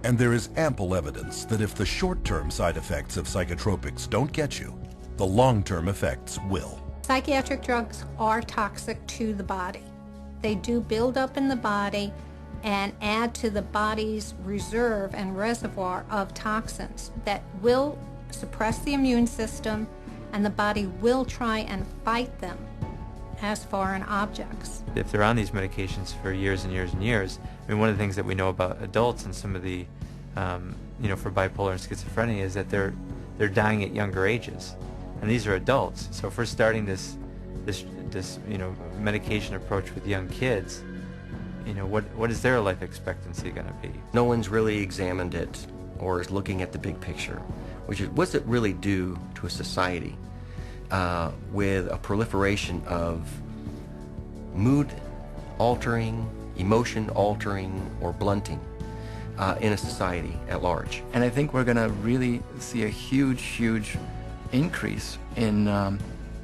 And there is ample evidence that if the short-term side effects of psychotropics don't get you, the long-term effects will. Psychiatric drugs are toxic to the body. They do build up in the body and add to the body's reserve and reservoir of toxins that will suppress the immune system, and the body will try and fight them as foreign objects. If they're on these medications for years and years and years, I mean, one of the things that we know about adults and some of the, for bipolar and schizophrenia is that they're dying at younger ages, and these are adults. So if we're starting this medication approach with young kids, what is their life expectancy going to be? No one's really examined it or is looking at the big picture, which is what's it really do to a society with a proliferation of mood-altering, emotion-altering, or blunting in a society at large. And I think we're going to really see a huge increase in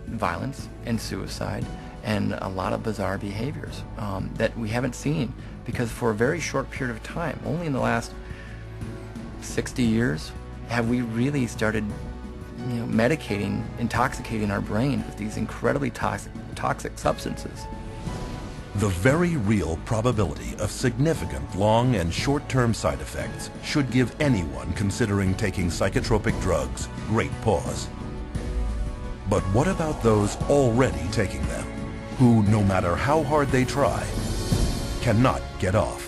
violence and suicide and a lot of bizarre behaviors that we haven't seen, because for a very short period of time, only in the last 60 years, have we really started medicating, intoxicating our brain with these incredibly toxic substances. The very real probability of significant long and short-term side effects should give anyone considering taking psychotropic drugs great pause. But what about those already taking them, who, no matter how hard they try, cannot get off?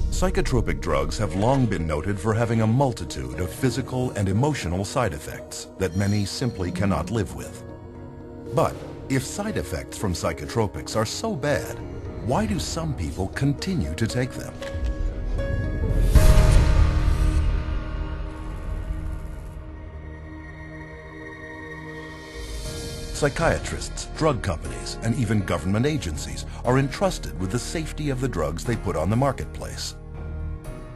Psychotropic drugs have long been noted for having a multitude of physical and emotional side effects that many simply cannot live with. But if side effects from psychotropics are so bad, why do some people continue to take them? Psychiatrists, drug companies, and even government agencies are entrusted with the safety of the drugs they put on the marketplace.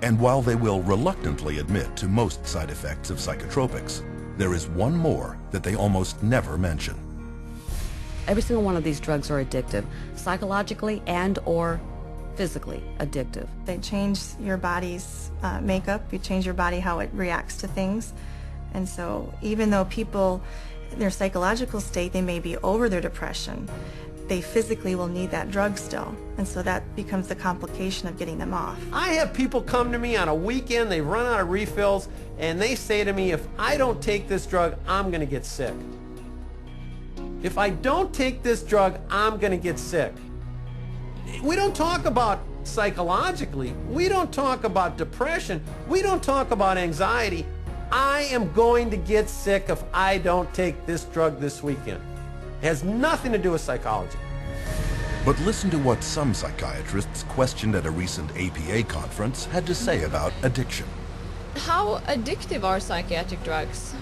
And while they will reluctantly admit to most side effects of psychotropics, there is one more that they almost never mention. Every single one of these drugs are addictive, psychologically and or physically addictive. They change your body's makeup, you change your body how it reacts to things. And so even though people, in their psychological state, they may be over their depression, they physically will need that drug still. And so that becomes the complication of getting them off. I have people come to me on a weekend, they run out of refills, and they say to me, if I don't take this drug, I'm going to get sick. If I don't take this drug, I'm going to get sick. We don't talk about psychologically. We don't talk about depression. We don't talk about anxiety. I am going to get sick if I don't take this drug this weekend. It has nothing to do with psychology. But listen to what some psychiatrists questioned at a recent APA conference had to say about addiction. How addictive are psychiatric drugs?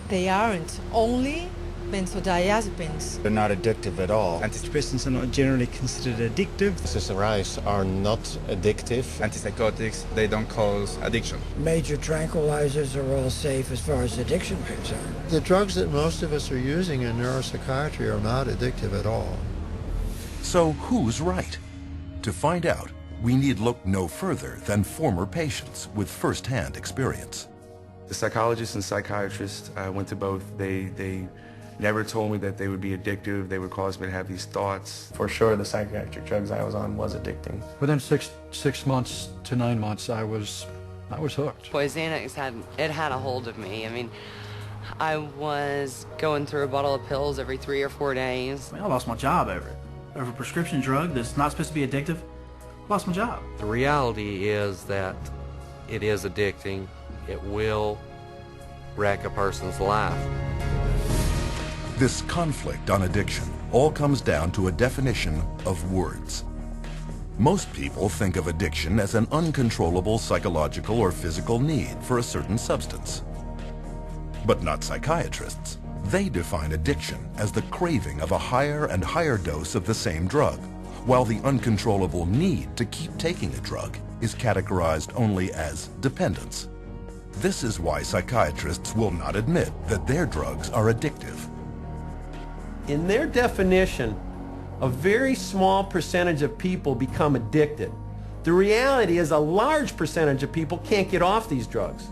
They aren't. Only benzodiazepines. They're not addictive at all. Antidepressants are not generally considered addictive. SSRIs are not addictive. Antipsychotics, they don't cause addiction. Major tranquilizers are all safe as far as addiction is concerned. The drugs that most of us are using in neuropsychiatry are not addictive at all. So who's right? To find out, we need look no further than former patients with first-hand experience. The psychologists and psychiatrists, I went to both. They never told me that they would be addictive. They would cause me to have these thoughts. For sure, the psychiatric drugs I was on was addicting. Within six months to 9 months, I was hooked. Boy, Xanax had a hold of me. I mean, I was going through a bottle of pills every 3 or 4 days. I lost my job over it. Over a prescription drug that's not supposed to be addictive, lost my job. The reality is that it is addicting. It will wreck a person's life. This conflict on addiction all comes down to a definition of words. Most people think of addiction as an uncontrollable psychological or physical need for a certain substance. But not psychiatrists. They define addiction as the craving of a higher and higher dose of the same drug, while the uncontrollable need to keep taking a drug is categorized only as dependence. This is why psychiatrists will not admit that their drugs are addictive. In their definition, a very small percentage of people become addicted. The reality is a large percentage of people can't get off these drugs,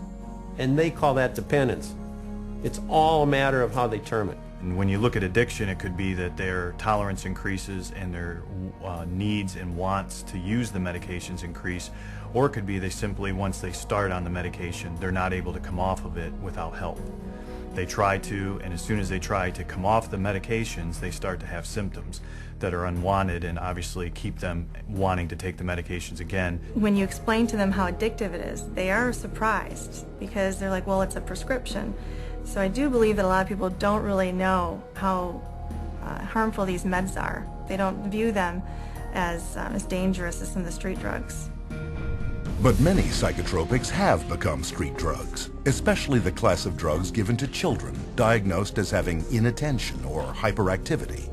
and they call that dependence. It's all a matter of how they term it. And when you look at addiction, it could be that their tolerance increases and their needs and wants to use the medications increase, or it could be they simply, once they start on the medication, they're not able to come off of it without help. They try to, and as soon as they try to come off the medications, they start to have symptoms that are unwanted and obviously keep them wanting to take the medications again. When you explain to them how addictive it is, they are surprised because they're like, well, it's a prescription. So I do believe that a lot of people don't really know how harmful these meds are. They don't view them as dangerous as some of the street drugs. But many psychotropics have become street drugs, especially the class of drugs given to children diagnosed as having inattention or hyperactivity.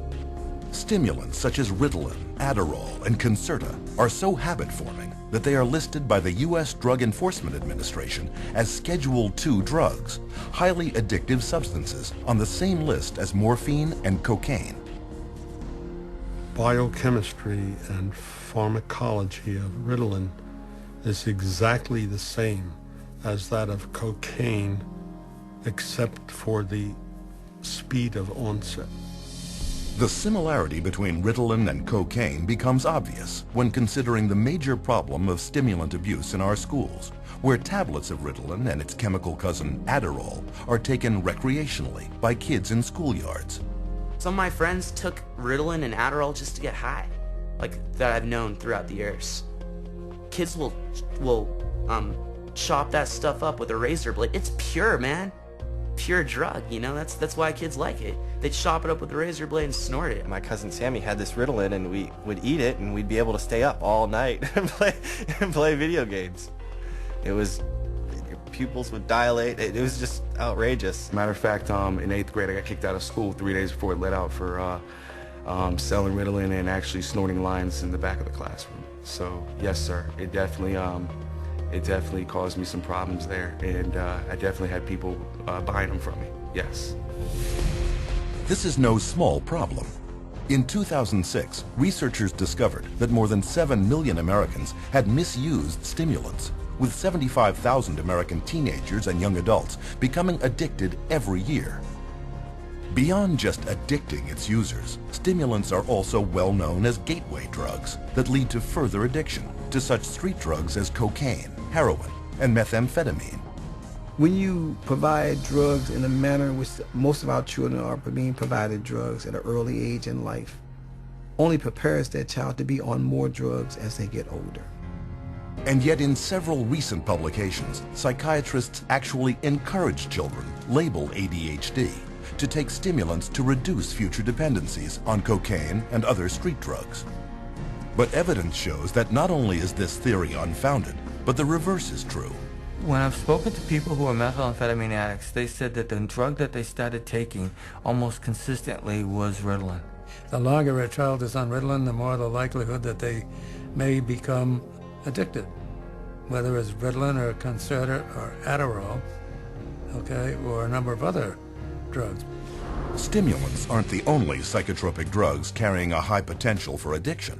Stimulants such as Ritalin, Adderall, and Concerta are so habit-forming that they are listed by the U.S. Drug Enforcement Administration as Schedule II drugs, highly addictive substances on the same list as morphine and cocaine. Biochemistry and pharmacology of Ritalin is exactly the same as that of cocaine, except for the speed of onset. The similarity between Ritalin and cocaine becomes obvious when considering the major problem of stimulant abuse in our schools, where tablets of Ritalin and its chemical cousin Adderall are taken recreationally by kids in schoolyards. Some of my friends took Ritalin and Adderall just to get high, like that I've known throughout the years. Kids will chop that stuff up with a razor blade. It's pure, man. Pure drug, you know, that's why kids like it. They chop it up with a razor blade and snort it. My cousin Sammy had this Ritalin, and we would eat it, and we'd be able to stay up all night and play video games. It was, your pupils would dilate. It was just outrageous. Matter of fact, in 8th grade, I got kicked out of school 3 days before it let out for selling Ritalin and actually snorting lines in the back of the classroom. So yes, sir, it definitely caused me some problems there, and I definitely had people buying them from me, yes. This is no small problem. In 2006, researchers discovered that more than 7 million Americans had misused stimulants, with 75,000 American teenagers and young adults becoming addicted every year. Beyond just addicting its users, stimulants are also well known as gateway drugs that lead to further addiction to such street drugs as cocaine, heroin, and methamphetamine. When you provide drugs in a manner in which most of our children are being provided drugs at an early age in life, only prepares that child to be on more drugs as they get older. And yet in several recent publications, psychiatrists actually encourage children labeled ADHD to take stimulants to reduce future dependencies on cocaine and other street drugs. But evidence shows that not only is this theory unfounded, but the reverse is true. When I've spoken to people who are methamphetamine addicts, they said that the drug that they started taking almost consistently was Ritalin. The longer a child is on Ritalin, the more the likelihood that they may become addicted, whether it's Ritalin or Concerta or Adderall, okay, or a number of other drugs. Stimulants aren't the only psychotropic drugs carrying a high potential for addiction.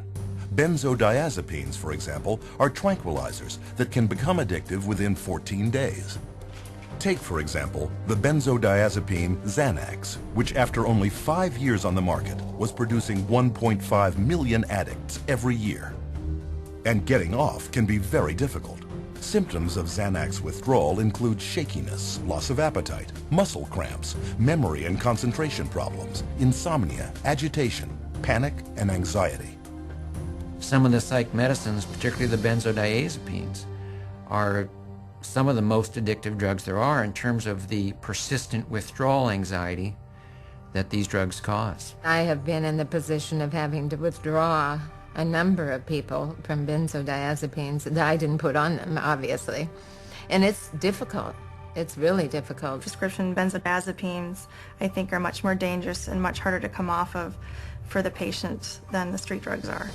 Benzodiazepines, for example, are tranquilizers that can become addictive within 14 days. Take, for example, the benzodiazepine Xanax, which after only 5 years on the market was producing 1.5 million addicts every year. And getting off can be very difficult. Symptoms of Xanax withdrawal include shakiness, loss of appetite, muscle cramps, memory and concentration problems, insomnia, agitation, panic, and anxiety. Some of the psych medicines, particularly the benzodiazepines, are some of the most addictive drugs there are in terms of the persistent withdrawal anxiety that these drugs cause. I have been in the position of having to withdraw a number of people from benzodiazepines that I didn't put on them, obviously. And it's difficult. It's really difficult. Prescription benzodiazepines, I think, are much more dangerous and much harder to come off of for the patient than the street drugs are.